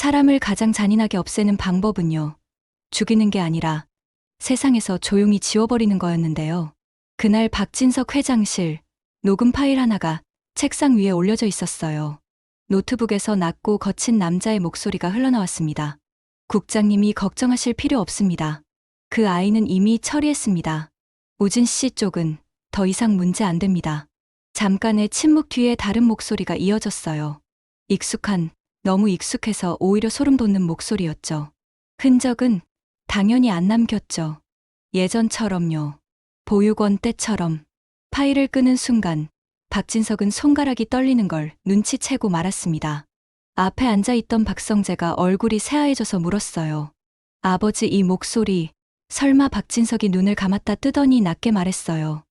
사람을 가장 잔인하게 없애는 방법은요, 죽이는 게 아니라 세상에서 조용히 지워버리는 거였는데요. 그날 박진석 회장실 녹음 파일 하나가 책상 위에 올려져 있었어요. 노트북에서 낮고 거친 남자의 목소리가 흘러나왔습니다. 국장님이 걱정하실 필요 없습니다. 그 아이는 이미 처리했습니다. 우진 씨 쪽은 더 이상 문제 안 됩니다. 잠깐의 침묵 뒤에 다른 목소리가 이어졌어요. 익숙한, 너무 익숙해서 오히려 소름 돋는 목소리였죠. 흔적은 당연히 안 남겼죠. 예전처럼요. 보육원 때처럼. 파일을 끄는 순간 박진석은 손가락이 떨리는 걸 눈치채고 말았습니다. 앞에 앉아있던 박성재가 얼굴이 새하얘져서 물었어요. 아버지, 이 목소리, 설마? 박진석이 눈을 감았다 뜨더니 낮게 말했어요.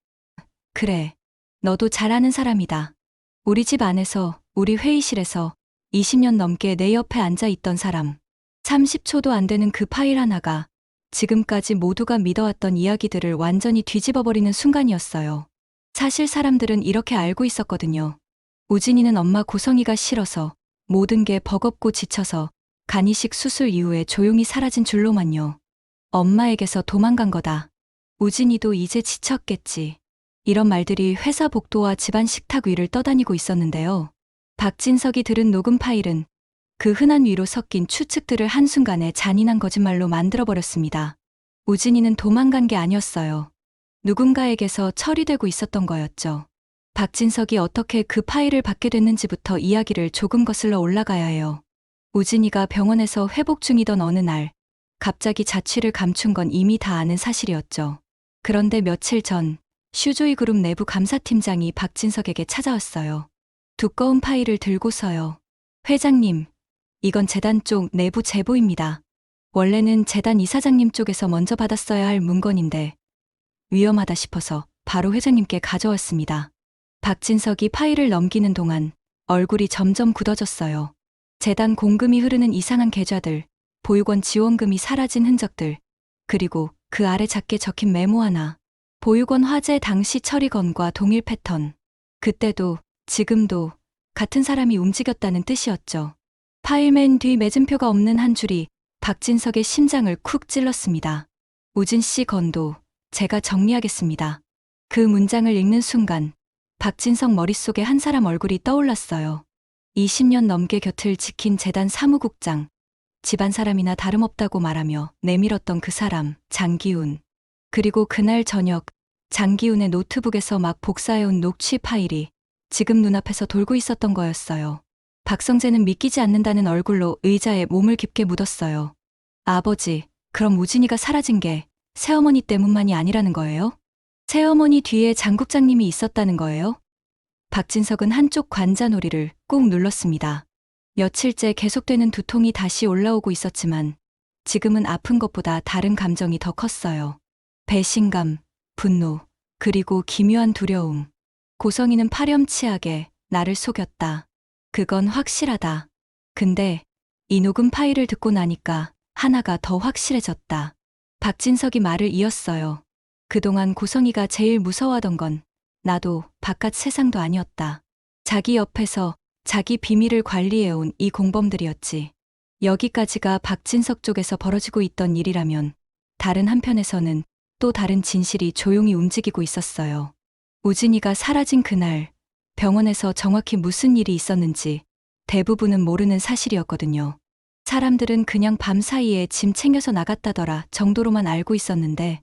그래, 너도 잘 아는 사람이다. 우리 집 안에서, 우리 회의실에서 20년 넘게 내 옆에 앉아있던 사람. 30초도 안 되는 그 파일 하나가 지금까지 모두가 믿어왔던 이야기들을 완전히 뒤집어버리는 순간이었어요. 사실 사람들은 이렇게 알고 있었거든요. 우진이는 엄마 고성이가 싫어서, 모든 게 버겁고 지쳐서 간이식 수술 이후에 조용히 사라진 줄로만요. 엄마에게서 도망간 거다. 우진이도 이제 지쳤겠지. 이런 말들이 회사 복도와 집안 식탁 위를 떠다니고 있었는데요. 박진석이 들은 녹음 파일은 그 흔한 위로 섞인 추측들을 한순간에 잔인한 거짓말로 만들어버렸습니다. 우진이는 도망간 게 아니었어요. 누군가에게서 처리되고 있었던 거였죠. 박진석이 어떻게 그 파일을 받게 됐는지부터 이야기를 조금 거슬러 올라가야 해요. 우진이가 병원에서 회복 중이던 어느 날, 갑자기 자취를 감춘 건 이미 다 아는 사실이었죠. 그런데 며칠 전, 슈조이 그룹 내부 감사팀장이 박진석에게 찾아왔어요. 두꺼운 파일을 들고서요. 회장님, 이건 재단 쪽 내부 제보입니다. 원래는 재단 이사장님 쪽에서 먼저 받았어야 할 문건인데 위험하다 싶어서 바로 회장님께 가져왔습니다. 박진석이 파일을 넘기는 동안 얼굴이 점점 굳어졌어요. 재단 공금이 흐르는 이상한 계좌들, 보육원 지원금이 사라진 흔적들, 그리고 그 아래 작게 적힌 메모 하나. 보육원 화재 당시 처리건과 동일 패턴. 그때도 지금도 같은 사람이 움직였다는 뜻이었죠. 파일 맨 뒤 매진표가 없는 한 줄이 박진석의 심장을 쿡 찔렀습니다. 우진 씨 건도 제가 정리하겠습니다. 그 문장을 읽는 순간 박진석 머릿속에 한 사람 얼굴이 떠올랐어요. 20년 넘게 곁을 지킨 재단 사무국장. 집안 사람이나 다름없다고 말하며 내밀었던 그 사람, 장기훈. 그리고 그날 저녁 장기훈의 노트북에서 막 복사해온 녹취 파일이 지금 눈앞에서 돌고 있었던 거였어요. 박성재는 믿기지 않는다는 얼굴로 의자에 몸을 깊게 묻었어요. 아버지, 그럼 우진이가 사라진 게 새어머니 때문만이 아니라는 거예요? 새어머니 뒤에 장 국장님이 있었다는 거예요? 박진석은 한쪽 관자놀이를 꾹 눌렀습니다. 며칠째 계속되는 두통이 다시 올라오고 있었지만 지금은 아픈 것보다 다른 감정이 더 컸어요. 배신감, 분노, 그리고 기묘한 두려움. 고성이는 파렴치하게 나를 속였다. 그건 확실하다. 근데 이 녹음 파일을 듣고 나니까 하나가 더 확실해졌다. 박진석이 말을 이었어요. 그동안 고성이가 제일 무서워하던 건 나도 바깥 세상도 아니었다. 자기 옆에서 자기 비밀을 관리해온 이 공범들이었지. 여기까지가 박진석 쪽에서 벌어지고 있던 일이라면 다른 한편에서는 또 다른 진실이 조용히 움직이고 있었어요. 우진이가 사라진 그날 병원에서 정확히 무슨 일이 있었는지 대부분은 모르는 사실이었거든요. 사람들은 그냥 밤사이에 짐 챙겨서 나갔다더라 정도로만 알고 있었는데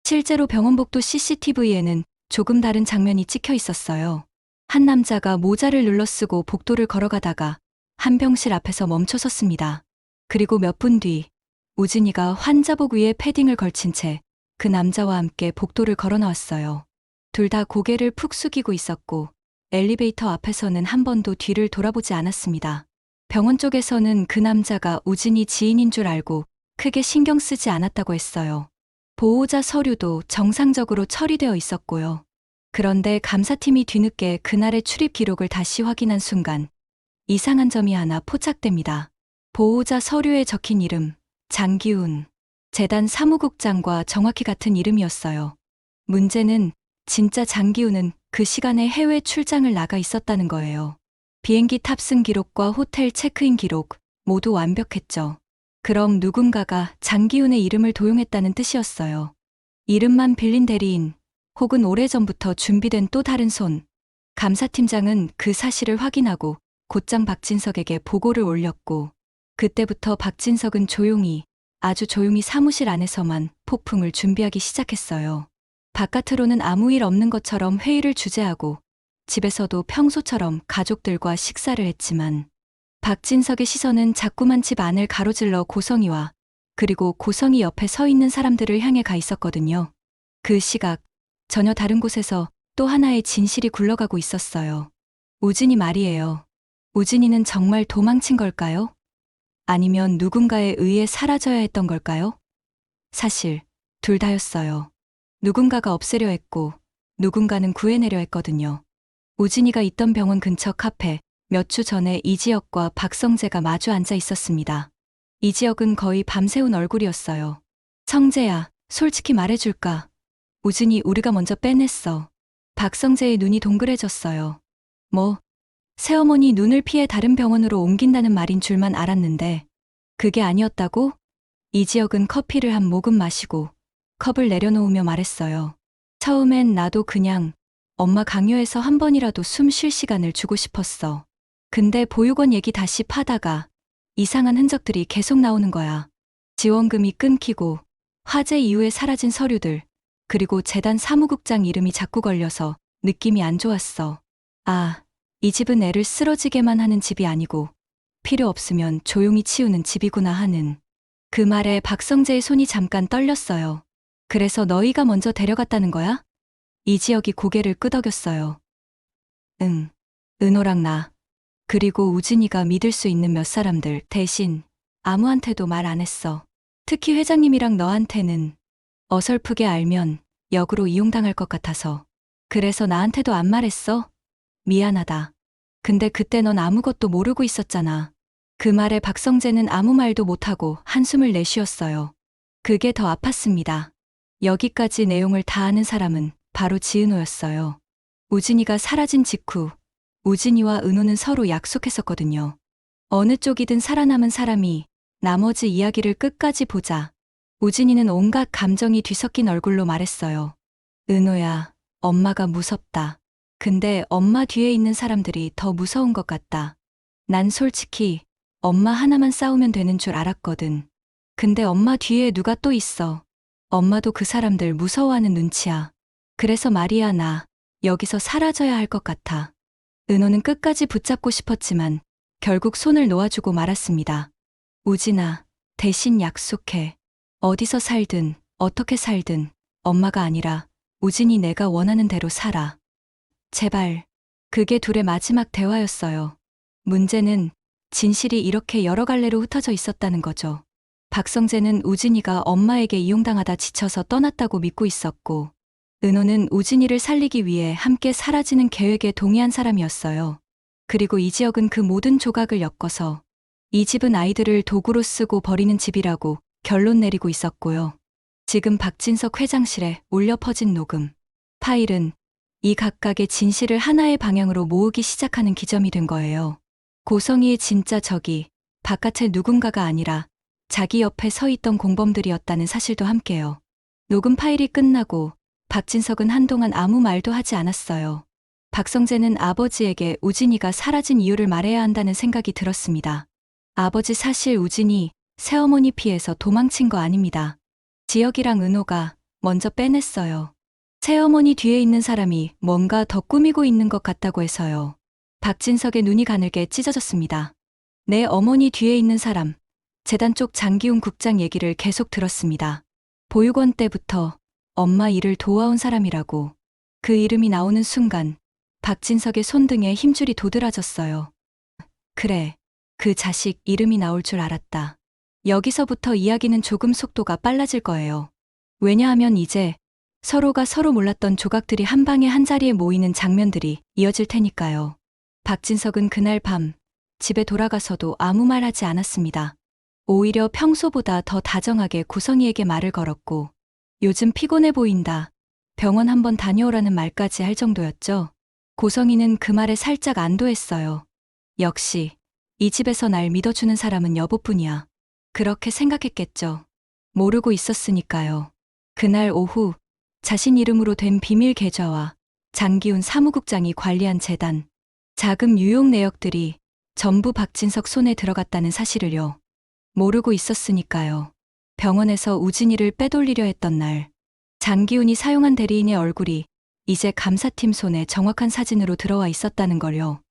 실제로 병원 복도 CCTV에는 조금 다른 장면이 찍혀 있었어요. 한 남자가 모자를 눌러쓰고 복도를 걸어가다가 한 병실 앞에서 멈춰 섰습니다. 그리고 몇 분 뒤 우진이가 환자복 위에 패딩을 걸친 채 그 남자와 함께 복도를 걸어 나왔어요. 둘 다 고개를 푹 숙이고 있었고 엘리베이터 앞에서는 한 번도 뒤를 돌아보지 않았습니다. 병원 쪽에서는 그 남자가 우진이 지인인 줄 알고 크게 신경 쓰지 않았다고 했어요. 보호자 서류도 정상적으로 처리되어 있었고요. 그런데 감사팀이 뒤늦게 그날의 출입 기록을 다시 확인한 순간 이상한 점이 하나 포착됩니다. 보호자 서류에 적힌 이름, 장기훈. 재단 사무국장과 정확히 같은 이름이었어요. 문제는 진짜 장기훈은 그 시간에 해외 출장을 나가 있었다는 거예요. 비행기 탑승 기록과 호텔 체크인 기록, 모두 완벽했죠. 그럼 누군가가 장기훈의 이름을 도용했다는 뜻이었어요. 이름만 빌린 대리인, 혹은 오래전부터 준비된 또 다른 손. 감사팀장은 그 사실을 확인하고 곧장 박진석에게 보고를 올렸고, 그때부터 박진석은 조용히, 아주 조용히 사무실 안에서만 폭풍을 준비하기 시작했어요. 바깥으로는 아무 일 없는 것처럼 회의를 주재하고, 집에서도 평소처럼 가족들과 식사를 했지만, 박진석의 시선은 자꾸만 집 안을 가로질러 고성이와, 그리고 고성이 옆에 서 있는 사람들을 향해 가 있었거든요. 그 시각, 전혀 다른 곳에서 또 하나의 진실이 굴러가고 있었어요. 우진이 말이에요. 우진이는 정말 도망친 걸까요? 아니면 누군가에 의해 사라져야 했던 걸까요? 사실 둘 다였어요. 누군가가 없애려 했고 누군가는 구해내려 했거든요. 우진이가 있던 병원 근처 카페, 몇 주 전에 이지혁과 박성재가 마주 앉아 있었습니다. 이지혁은 거의 밤새운 얼굴이었어요. 성재야, 솔직히 말해줄까? 우진이 우리가 먼저 빼냈어. 박성재의 눈이 동그래졌어요. 뭐? 새어머니 눈을 피해 다른 병원으로 옮긴다는 말인 줄만 알았는데 그게 아니었다고? 이지혁은 커피를 한 모금 마시고 컵을 내려놓으며 말했어요. 처음엔 나도 그냥 엄마 강요해서 한 번이라도 숨 쉴 시간을 주고 싶었어. 근데 보육원 얘기 다시 파다가 이상한 흔적들이 계속 나오는 거야. 지원금이 끊기고 화재 이후에 사라진 서류들, 그리고 재단 사무국장 이름이 자꾸 걸려서 느낌이 안 좋았어. 아, 이 집은 애를 쓰러지게만 하는 집이 아니고 필요 없으면 조용히 치우는 집이구나 하는. 그 말에 박성재의 손이 잠깐 떨렸어요. 그래서 너희가 먼저 데려갔다는 거야? 이지혁이 고개를 끄덕였어요. 응, 은호랑 나, 그리고 우진이가 믿을 수 있는 몇 사람들 대신 아무한테도 말 안 했어. 특히 회장님이랑 너한테는 어설프게 알면 역으로 이용당할 것 같아서. 그래서 나한테도 안 말했어? 미안하다. 근데 그때 넌 아무것도 모르고 있었잖아. 그 말에 박성재는 아무 말도 못하고 한숨을 내쉬었어요. 그게 더 아팠습니다. 여기까지 내용을 다 아는 사람은 바로 지은호였어요. 우진이가 사라진 직후 우진이와 은호는 서로 약속했었거든요. 어느 쪽이든 살아남은 사람이 나머지 이야기를 끝까지 보자. 우진이는 온갖 감정이 뒤섞인 얼굴로 말했어요. 은호야, 엄마가 무섭다. 근데 엄마 뒤에 있는 사람들이 더 무서운 것 같다. 난 솔직히 엄마 하나만 싸우면 되는 줄 알았거든. 근데 엄마 뒤에 누가 또 있어. 엄마도 그 사람들 무서워하는 눈치야. 그래서 말이야, 나 여기서 사라져야 할 것 같아. 은호는 끝까지 붙잡고 싶었지만 결국 손을 놓아주고 말았습니다. 우진아, 대신 약속해. 어디서 살든 어떻게 살든 엄마가 아니라 우진이 내가 원하는 대로 살아. 제발. 그게 둘의 마지막 대화였어요. 문제는 진실이 이렇게 여러 갈래로 흩어져 있었다는 거죠. 박성재는 우진이가 엄마에게 이용당하다 지쳐서 떠났다고 믿고 있었고, 은호는 우진이를 살리기 위해 함께 사라지는 계획에 동의한 사람이었어요. 그리고 이지혁은 그 모든 조각을 엮어서 이 집은 아이들을 도구로 쓰고 버리는 집이라고 결론 내리고 있었고요. 지금 박진석 회장실에 울려 퍼진 녹음 파일은 이 각각의 진실을 하나의 방향으로 모으기 시작하는 기점이 된 거예요. 고성이의 진짜 적이 바깥의 누군가가 아니라 자기 옆에 서 있던 공범들이었다는 사실도 함께요. 녹음 파일이 끝나고 박진석은 한동안 아무 말도 하지 않았어요. 박성재는 아버지에게 우진이가 사라진 이유를 말해야 한다는 생각이 들었습니다. 아버지, 사실 우진이 새어머니 피해서 도망친 거 아닙니다. 지혁이랑 은호가 먼저 빼냈어요. 새어머니 뒤에 있는 사람이 뭔가 더 꾸미고 있는 것 같다고 해서요. 박진석의 눈이 가늘게 찢어졌습니다. 내 어머니 뒤에 있는 사람, 재단 쪽 장기훈 국장 얘기를 계속 들었습니다. 보육원 때부터 엄마 일을 도와온 사람이라고. 그 이름이 나오는 순간 박진석의 손등에 힘줄이 도드라졌어요. 그래, 그 자식 이름이 나올 줄 알았다. 여기서부터 이야기는 조금 속도가 빨라질 거예요. 왜냐하면 이제 서로가 서로 몰랐던 조각들이 한 방에 한 자리에 모이는 장면들이 이어질 테니까요. 박진석은 그날 밤 집에 돌아가서도 아무 말 하지 않았습니다. 오히려 평소보다 더 다정하게 고성이에게 말을 걸었고, 요즘 피곤해 보인다. 병원 한번 다녀오라는 말까지 할 정도였죠. 고성이는 그 말에 살짝 안도했어요. 역시 이 집에서 날 믿어주는 사람은 여보뿐이야. 그렇게 생각했겠죠. 모르고 있었으니까요. 그날 오후 자신 이름으로 된 비밀 계좌와 장기훈 사무국장이 관리한 재단, 자금 유용 내역들이 전부 박진석 손에 들어갔다는 사실을요. 모르고 있었으니까요. 병원에서 우진이를 빼돌리려 했던 날, 장기훈이 사용한 대리인의 얼굴이 이제 감사팀 손에 정확한 사진으로 들어와 있었다는 걸요.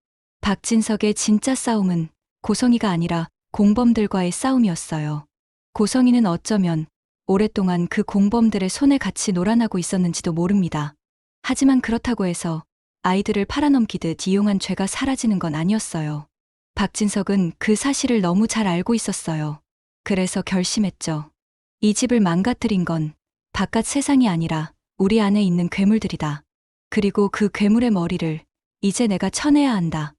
박진석의 진짜 싸움은 고성이가 아니라 공범들과의 싸움이었어요. 고성이는 어쩌면 오랫동안 그 공범들의 손에 같이 놀아나고 있었는지도 모릅니다. 하지만 그렇다고 해서 아이들을 팔아넘기듯 이용한 죄가 사라지는 건 아니었어요. 박진석은 그 사실을 너무 잘 알고 있었어요. 그래서 결심했죠. 이 집을 망가뜨린 건 바깥 세상이 아니라 우리 안에 있는 괴물들이다. 그리고 그 괴물의 머리를 이제 내가 쳐내야 한다.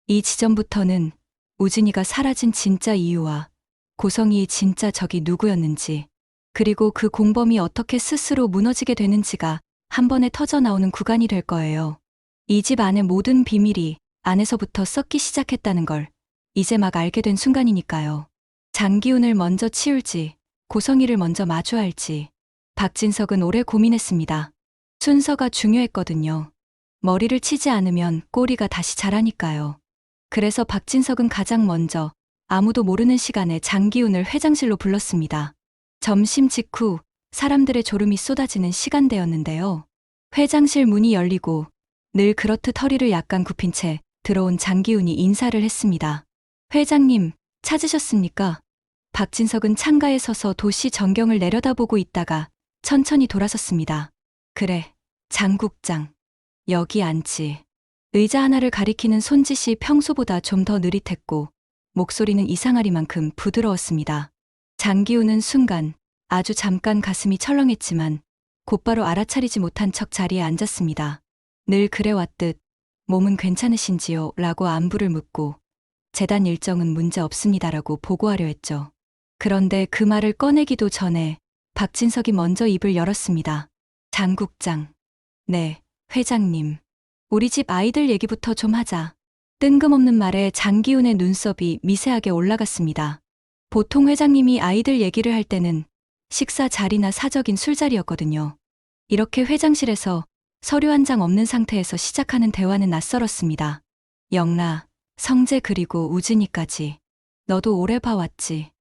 이 지점부터는 우진이가 사라진 진짜 이유와 고성이의 진짜 적이 누구였는지, 그리고 그 공범이 어떻게 스스로 무너지게 되는지가 한 번에 터져나오는 구간이 될 거예요. 이 집 안의 모든 비밀이 안에서부터 썩기 시작했다는 걸 이제 막 알게 된 순간이니까요. 장기훈을 먼저 치울지 고성이를 먼저 마주할지 박진석은 오래 고민했습니다. 순서가 중요했거든요. 머리를 치지 않으면 꼬리가 다시 자라니까요. 그래서 박진석은 가장 먼저 아무도 모르는 시간에 장기훈을 회장실로 불렀습니다. 점심 직후 사람들의 졸음이 쏟아지는 시간대였는데요. 회장실 문이 열리고 늘 그렇듯 허리를 약간 굽힌 채 들어온 장기훈이 인사를 했습니다. 회장님, 찾으셨습니까? 박진석은 창가에 서서 도시 전경을 내려다보고 있다가 천천히 돌아섰습니다. 그래, 장 국장. 여기 앉지. 의자 하나를 가리키는 손짓이 평소보다 좀 더 느릿했고 목소리는 이상하리만큼 부드러웠습니다. 장기훈은 순간 아주 잠깐 가슴이 철렁했지만 곧바로 알아차리지 못한 척 자리에 앉았습니다. 늘 그래왔듯 몸은 괜찮으신지요? 라고 안부를 묻고 재단 일정은 문제 없습니다라고 보고하려 했죠. 그런데 그 말을 꺼내기도 전에 박진석이 먼저 입을 열었습니다. 장 국장. 네, 회장님. 우리 집 아이들 얘기부터 좀 하자. 뜬금없는 말에 장기훈의 눈썹이 미세하게 올라갔습니다. 보통 회장님이 아이들 얘기를 할 때는 식사 자리나 사적인 술자리였거든요. 이렇게 회장실에서 서류 한 장 없는 상태에서 시작하는 대화는 낯설었습니다. 영라, 성재 그리고 우진이까지. 너도 오래 봐왔지?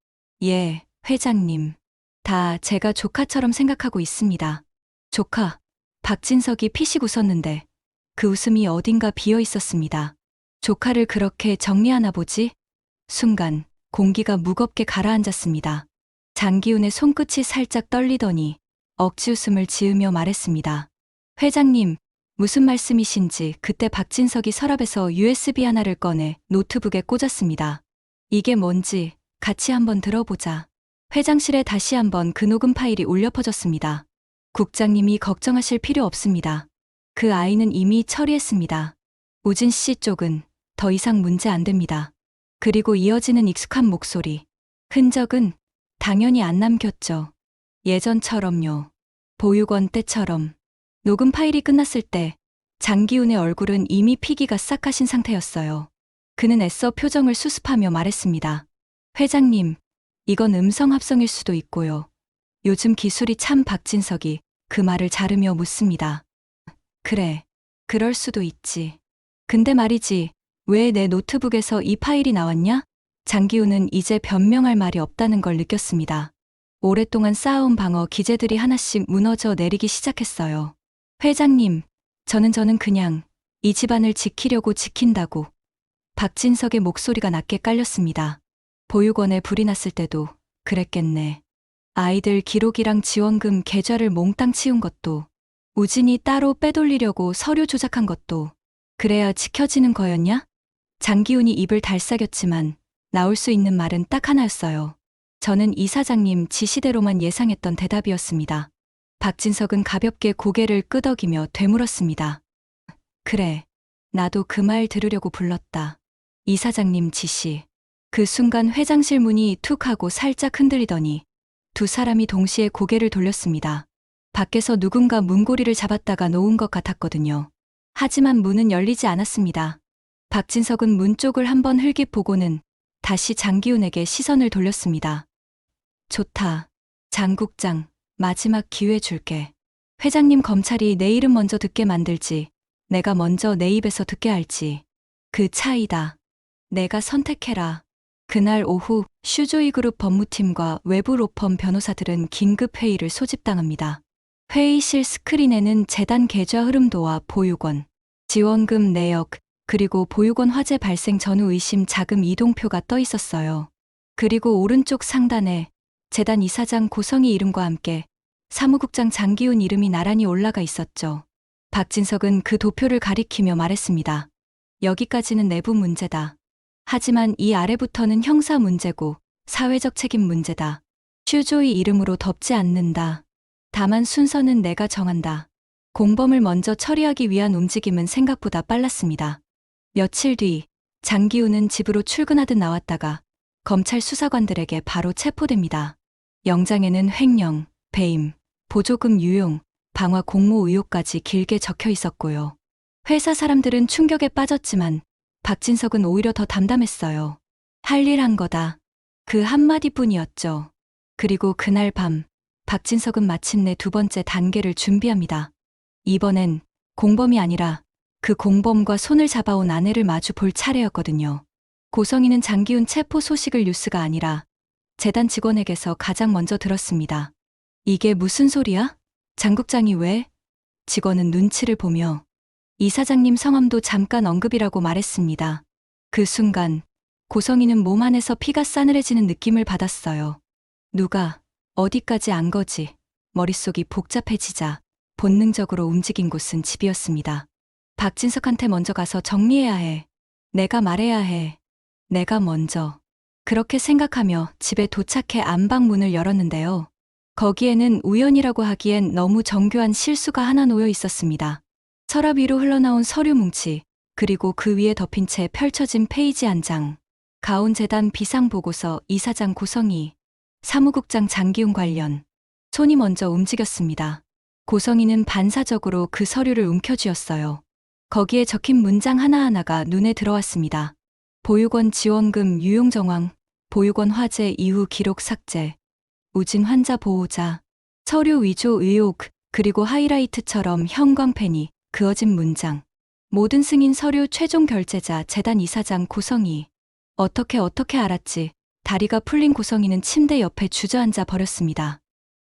예, 회장님. 다 제가 조카처럼 생각하고 있습니다. 조카. 박진석이 피식 웃었는데 그 웃음이 어딘가 비어 있었습니다. 조카를 그렇게 정리하나 보지? 순간 공기가 무겁게 가라앉았습니다. 장기훈의 손끝이 살짝 떨리더니 억지 웃음을 지으며 말했습니다. 회장님, 무슨 말씀이신지. 그때 박진석이 서랍에서 USB 하나를 꺼내 노트북에 꽂았습니다. 이게 뭔지 같이 한번 들어보자. 회장실에 다시 한번 그 녹음 파일이 울려 퍼졌습니다. 국장님이 걱정하실 필요 없습니다. 그 아이는 이미 처리했습니다. 우진 씨 쪽은 더 이상 문제 안 됩니다. 그리고 이어지는 익숙한 목소리. 흔적은 당연히 안 남겼죠. 예전처럼요. 보육원 때처럼. 녹음 파일이 끝났을 때 장기훈의 얼굴은 이미 피기가 싹 가신 상태였어요. 그는 애써 표정을 수습하며 말했습니다. 회장님, 이건 음성 합성일 수도 있고요. 요즘 기술이 참. 박진석이 그 말을 자르며 묻습니다. 그래, 그럴 수도 있지. 근데 말이지, 왜 내 노트북에서 이 파일이 나왔냐? 장기훈은 이제 변명할 말이 없다는 걸 느꼈습니다. 오랫동안 쌓아온 방어 기제들이 하나씩 무너져 내리기 시작했어요. 회장님, 저는 그냥 이 집안을 지키려고 지킨다고. 박진석의 목소리가 낮게 깔렸습니다. 보육원에 불이 났을 때도 그랬겠네. 아이들 기록이랑 지원금 계좌를 몽땅 치운 것도, 우진이 따로 빼돌리려고 서류 조작한 것도 그래야 지켜지는 거였냐? 장기훈이 입을 달싹였지만 나올 수 있는 말은 딱 하나였어요. 저는 이사장님 지시대로만 예상했던 대답이었습니다. 박진석은 가볍게 고개를 끄덕이며 되물었습니다. 그래, 나도 그 말 들으려고 불렀다. 이사장님 지시. 그 순간 회장실 문이 툭 하고 살짝 흔들리더니 두 사람이 동시에 고개를 돌렸습니다. 밖에서 누군가 문고리를 잡았다가 놓은 것 같았거든요. 하지만 문은 열리지 않았습니다. 박진석은 문 쪽을 한번 흘깃 보고는 다시 장기훈에게 시선을 돌렸습니다. 좋다. 장 국장, 마지막 기회 줄게. 회장님 검찰이 내 이름 먼저 듣게 만들지, 내가 먼저 내 입에서 듣게 할지. 그 차이다. 내가 선택해라. 그날 오후 슈조이그룹 법무팀과 외부 로펌 변호사들은 긴급 회의를 소집당합니다. 회의실 스크린에는 재단 계좌 흐름도와 보유권, 지원금 내역, 그리고 보유권 화재 발생 전후 의심 자금 이동표가 떠 있었어요. 그리고 오른쪽 상단에 재단 이사장 고성희 이름과 함께 사무국장 장기훈 이름이 나란히 올라가 있었죠. 박진석은 그 도표를 가리키며 말했습니다. 여기까지는 내부 문제다. 하지만 이 아래부터는 형사 문제고 사회적 책임 문제다. 슈조이 이름으로 덮지 않는다. 다만 순서는 내가 정한다. 공범을 먼저 처리하기 위한 움직임은 생각보다 빨랐습니다. 며칠 뒤 장기훈은 집으로 출근하듯 나왔다가 검찰 수사관들에게 바로 체포됩니다. 영장에는 횡령, 배임, 보조금 유용, 방화 공모 의혹까지 길게 적혀 있었고요. 회사 사람들은 충격에 빠졌지만 박진석은 오히려 더 담담했어요. 할 일 한 거다. 그 한마디뿐이었죠. 그리고 그날 밤 박진석은 마침내 두 번째 단계를 준비합니다. 이번엔 공범이 아니라 그 공범과 손을 잡아온 아내를 마주 볼 차례였거든요. 고성희는 장기훈 체포 소식을 뉴스가 아니라 재단 직원에게서 가장 먼저 들었습니다. 이게 무슨 소리야? 장 국장이 왜? 직원은 눈치를 보며 이사장님 성함도 잠깐 언급이라고 말했습니다. 그 순간 고성희는 몸 안에서 피가 싸늘해지는 느낌을 받았어요. 누가 어디까지 안 거지? 머릿속이 복잡해지자 본능적으로 움직인 곳은 집이었습니다. 박진석한테 먼저 가서 정리해야 해. 내가 말해야 해. 내가 먼저. 그렇게 생각하며 집에 도착해 안방 문을 열었는데요. 거기에는 우연이라고 하기엔 너무 정교한 실수가 하나 놓여 있었습니다. 서랍 위로 흘러나온 서류 뭉치, 그리고 그 위에 덮인 채 펼쳐진 페이지 한 장. 가온재단 비상보고서 이사장 고성희, 사무국장 장기훈 관련. 손이 먼저 움직였습니다. 고성희는 반사적으로 그 서류를 움켜쥐었어요. 거기에 적힌 문장 하나하나가 눈에 들어왔습니다. 보유권 지원금 유용 정황, 보유권 화재 이후 기록 삭제, 우진 환자 보호자, 서류 위조 의혹, 그리고 하이라이트처럼 형광펜이 그어진 문장. 모든 승인 서류 최종 결제자 재단 이사장 고성희. 어떻게 알았지? 다리가 풀린 고성희는 침대 옆에 주저앉아 버렸습니다.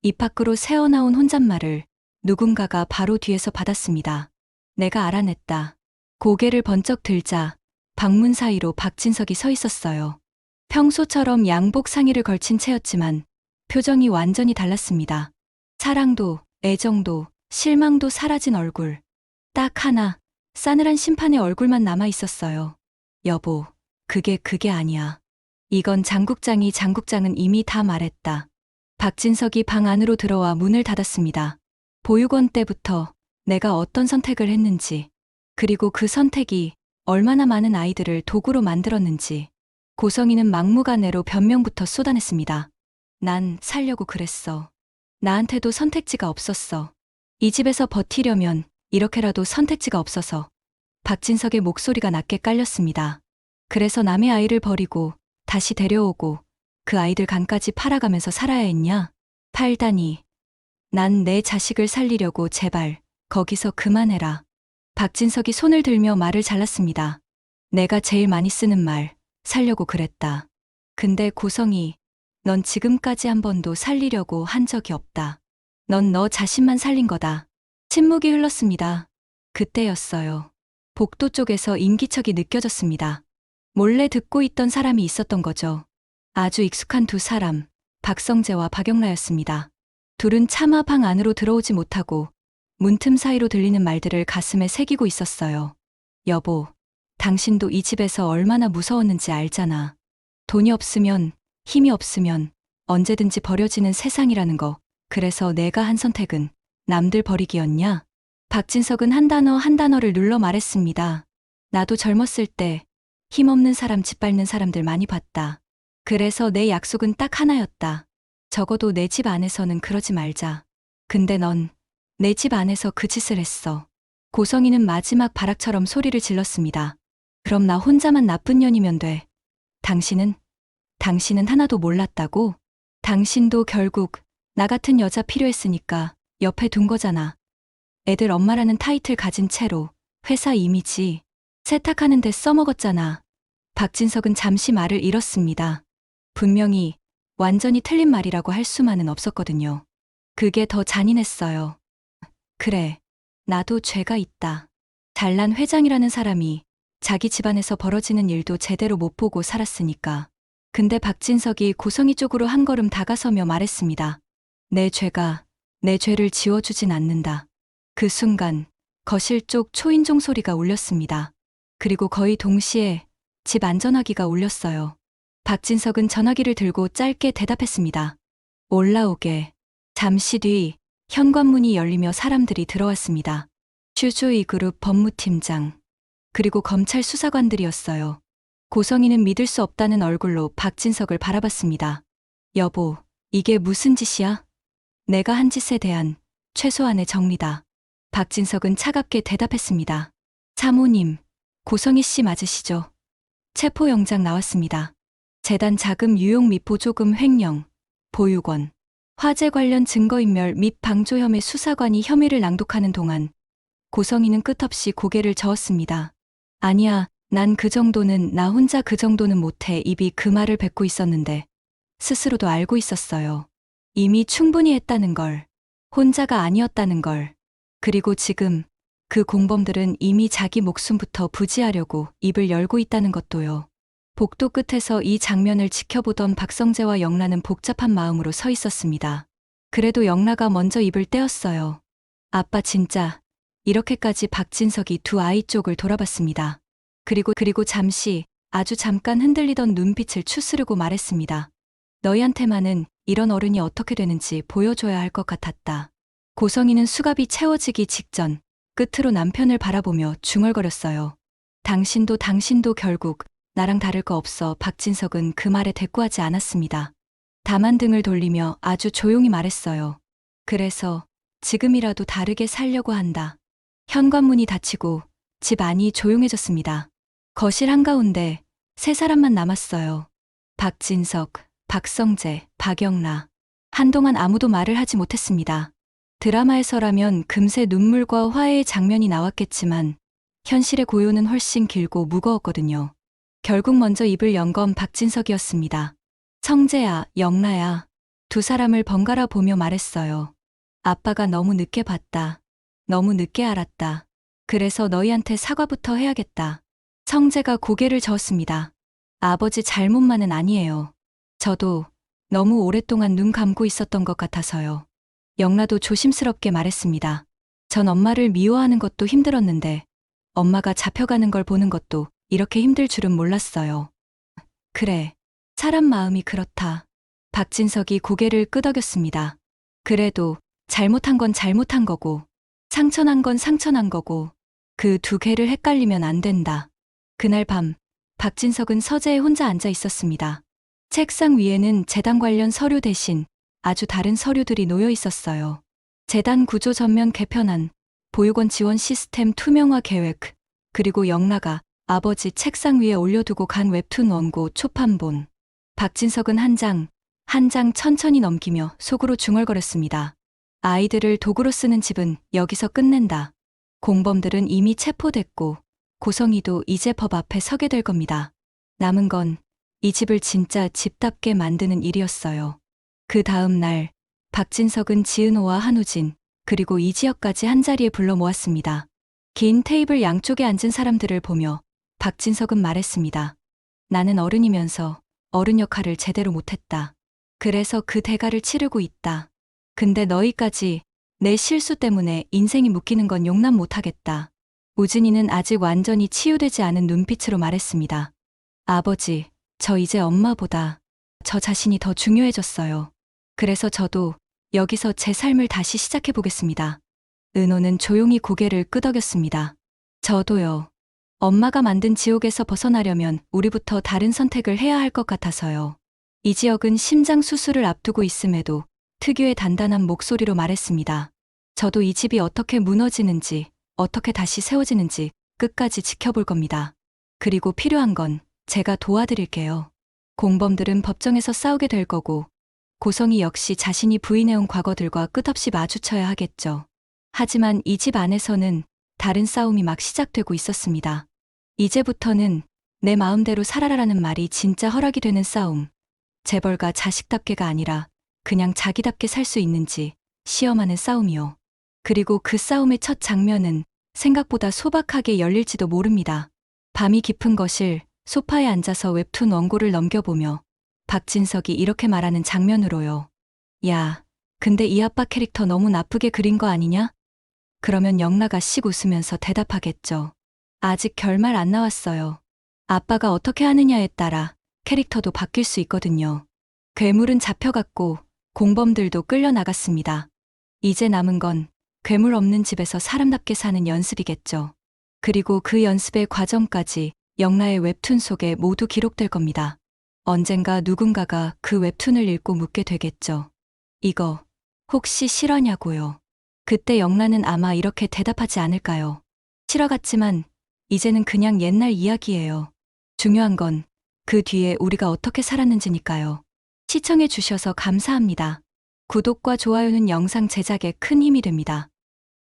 입 밖으로 새어나온 혼잣말을 누군가가 바로 뒤에서 받았습니다. 내가 알아냈다. 고개를 번쩍 들자 방문 사이로 박진석이 서 있었어요. 평소처럼 양복 상의를 걸친 채였지만 표정이 완전히 달랐습니다. 사랑도, 애정도, 실망도 사라진 얼굴. 딱 하나, 싸늘한 심판의 얼굴만 남아 있었어요. 여보, 그게 아니야. 이건 장국장은 이미 다 말했다. 박진석이 방 안으로 들어와 문을 닫았습니다. 보육원 때부터 내가 어떤 선택을 했는지, 그리고 그 선택이 얼마나 많은 아이들을 도구로 만들었는지. 고성희는 막무가내로 변명부터 쏟아냈습니다. 난 살려고 그랬어. 나한테도 선택지가 없었어. 이 집에서 버티려면 이렇게라도 선택지가 없어서. 박진석의 목소리가 낮게 깔렸습니다. 그래서 남의 아이를 버리고 다시 데려오고 그 아이들 간까지 팔아가면서 살아야 했냐? 팔다니. 난 내 자식을 살리려고 제발 거기서 그만해라. 박진석이 손을 들며 말을 잘랐습니다. 내가 제일 많이 쓰는 말, 살려고 그랬다. 근데 고성희, 넌 지금까지 한 번도 살리려고 한 적이 없다. 넌 너 자신만 살린 거다. 침묵이 흘렀습니다. 그때였어요. 복도 쪽에서 인기척이 느껴졌습니다. 몰래 듣고 있던 사람이 있었던 거죠. 아주 익숙한 두 사람, 박성재와 박영라였습니다. 둘은 차마 방 안으로 들어오지 못하고 문틈 사이로 들리는 말들을 가슴에 새기고 있었어요. 여보, 당신도 이 집에서 얼마나 무서웠는지 알잖아. 돈이 없으면, 힘이 없으면 언제든지 버려지는 세상이라는 거. 그래서 내가 한 선택은 남들 버리기였냐? 박진석은 한 단어 한 단어를 눌러 말했습니다. 나도 젊었을 때 힘없는 사람 짓밟는 사람들 많이 봤다. 그래서 내 약속은 딱 하나였다. 적어도 내 집 안에서는 그러지 말자. 근데 넌 내 집 안에서 그 짓을 했어. 고성희는 마지막 발악처럼 소리를 질렀습니다. 그럼 나 혼자만 나쁜 년이면 돼. 당신은 당신은 하나도 몰랐다고? 당신도 결국 나 같은 여자 필요했으니까 옆에 둔 거잖아. 애들 엄마라는 타이틀 가진 채로 회사 이미지 세탁하는 데 써먹었잖아. 박진석은 잠시 말을 잃었습니다. 분명히 완전히 틀린 말이라고 할 수만은 없었거든요. 그게 더 잔인했어요. 그래, 나도 죄가 있다. 잘난 회장이라는 사람이 자기 집안에서 벌어지는 일도 제대로 못 보고 살았으니까. 근데 박진석이 고성이 쪽으로 한 걸음 다가서며 말했습니다. 내 죄를 지워주진 않는다. 그 순간 거실 쪽 초인종 소리가 울렸습니다. 그리고 거의 동시에 집 안전화기가 울렸어요. 박진석은 전화기를 들고 짧게 대답했습니다. 올라오게. 잠시 뒤 현관문이 열리며 사람들이 들어왔습니다. 슈조이 그룹 법무팀장, 그리고 검찰 수사관들이었어요. 고성이는 믿을 수 없다는 얼굴로 박진석을 바라봤습니다. 여보, 이게 무슨 짓이야? 내가 한 짓에 대한 최소한의 정리다. 박진석은 차갑게 대답했습니다. 사모님, 고성희 씨 맞으시죠? 체포영장 나왔습니다. 재단 자금 유용 및 보조금 횡령, 보유권, 화재 관련 증거인멸 및 방조 혐의 수사관이 혐의를 낭독하는 동안 고성희는 끝없이 고개를 저었습니다. 아니야, 난 나 혼자 그 정도는 못해. 입이 그 말을 뱉고 있었는데 스스로도 알고 있었어요. 이미 충분히 했다는 걸, 혼자가 아니었다는 걸. 그리고 지금 그 공범들은 이미 자기 목숨부터 부지하려고 입을 열고 있다는 것도요. 복도 끝에서 이 장면을 지켜보던 박성재와 영라는 복잡한 마음으로 서 있었습니다. 그래도 영라가 먼저 입을 떼었어요. 아빠 진짜 이렇게까지. 박진석이 두 아이 쪽을 돌아봤습니다. 그리고 잠시, 아주 잠깐 흔들리던 눈빛을 추스르고 말했습니다. 너희한테만은 이런 어른이 어떻게 되는지 보여줘야 할 것 같았다. 고성이는 수갑이 채워지기 직전 끝으로 남편을 바라보며 중얼거렸어요. 당신도 결국 나랑 다를 거 없어. 박진석은 그 말에 대꾸하지 않았습니다. 다만 등을 돌리며 아주 조용히 말했어요. 그래서 지금이라도 다르게 살려고 한다. 현관문이 닫히고 집 안이 조용해졌습니다. 거실 한가운데 세 사람만 남았어요. 박진석, 박성재, 박영라. 한동안 아무도 말을 하지 못했습니다. 드라마에서라면 금세 눈물과 화해의 장면이 나왔겠지만 현실의 고요는 훨씬 길고 무거웠거든요. 결국 먼저 입을 연 건 박진석이었습니다. 성재야, 영라야. 두 사람을 번갈아 보며 말했어요. 아빠가 너무 늦게 봤다. 너무 늦게 알았다. 그래서 너희한테 사과부터 해야겠다. 성재가 고개를 저었습니다. 아버지 잘못만은 아니에요. 저도 너무 오랫동안 눈 감고 있었던 것 같아서요. 영라도 조심스럽게 말했습니다. 전 엄마를 미워하는 것도 힘들었는데 엄마가 잡혀가는 걸 보는 것도 이렇게 힘들 줄은 몰랐어요. 그래, 사람 마음이 그렇다. 박진석이 고개를 끄덕였습니다. 그래도 잘못한 건 잘못한 거고 상처난 건 상처난 거고 그 두 개를 헷갈리면 안 된다. 그날 밤 박진석은 서재에 혼자 앉아 있었습니다. 책상 위에는 재단 관련 서류 대신 아주 다른 서류들이 놓여 있었어요. 재단 구조 전면 개편안, 보육원 지원 시스템 투명화 계획, 그리고 영라가 아버지 책상 위에 올려두고 간 웹툰 원고 초판본. 박진석은 한 장 천천히 넘기며 속으로 중얼거렸습니다. 아이들을 도구로 쓰는 집은 여기서 끝낸다. 공범들은 이미 체포됐고 고성이도 이제 법 앞에 서게 될 겁니다. 남은 건 이 집을 진짜 집답게 만드는 일이었어요. 그 다음 날 박진석은 지은호와 한우진 그리고 이지혁까지 한자리에 불러 모았습니다. 긴 테이블 양쪽에 앉은 사람들을 보며 박진석은 말했습니다. 나는 어른이면서 어른 역할을 제대로 못했다. 그래서 그 대가를 치르고 있다. 근데 너희까지 내 실수 때문에 인생이 묶이는 건 용납 못하겠다. 우진이는 아직 완전히 치유되지 않은 눈빛으로 말했습니다. 아버지, 저 이제 엄마보다 저 자신이 더 중요해졌어요. 그래서 저도 여기서 제 삶을 다시 시작해 보겠습니다. 은호는 조용히 고개를 끄덕였습니다. 저도요. 엄마가 만든 지옥에서 벗어나려면 우리부터 다른 선택을 해야 할 것 같아서요. 이지혁은 심장 수술을 앞두고 있음에도 특유의 단단한 목소리로 말했습니다. 저도 이 집이 어떻게 무너지는지, 어떻게 다시 세워지는지 끝까지 지켜볼 겁니다. 그리고 필요한 건 제가 도와드릴게요. 공범들은 법정에서 싸우게 될 거고, 고성이 역시 자신이 부인해온 과거들과 끝없이 마주쳐야 하겠죠. 하지만 이 집 안에서는 다른 싸움이 막 시작되고 있었습니다. 이제부터는 내 마음대로 살아라라는 말이 진짜 허락이 되는 싸움. 재벌가 자식답게가 아니라 그냥 자기답게 살 수 있는지 시험하는 싸움이요. 그리고 그 싸움의 첫 장면은 생각보다 소박하게 열릴지도 모릅니다. 밤이 깊은 거실, 소파에 앉아서 웹툰 원고를 넘겨보며 박진석이 이렇게 말하는 장면으로요. 야, 근데 이 아빠 캐릭터 너무 나쁘게 그린 거 아니냐? 그러면 영라가 씩 웃으면서 대답하겠죠. 아직 결말 안 나왔어요. 아빠가 어떻게 하느냐에 따라 캐릭터도 바뀔 수 있거든요. 괴물은 잡혀갔고 공범들도 끌려나갔습니다. 이제 남은 건 괴물 없는 집에서 사람답게 사는 연습이겠죠. 그리고 그 연습의 과정까지 영라의 웹툰 속에 모두 기록될 겁니다. 언젠가 누군가가 그 웹툰을 읽고 묻게 되겠죠. 이거 혹시 실화냐고요? 그때 영라는 아마 이렇게 대답하지 않을까요? 실화 같지만 이제는 그냥 옛날 이야기예요. 중요한 건 그 뒤에 우리가 어떻게 살았는지니까요. 시청해 주셔서 감사합니다. 구독과 좋아요는 영상 제작에 큰 힘이 됩니다.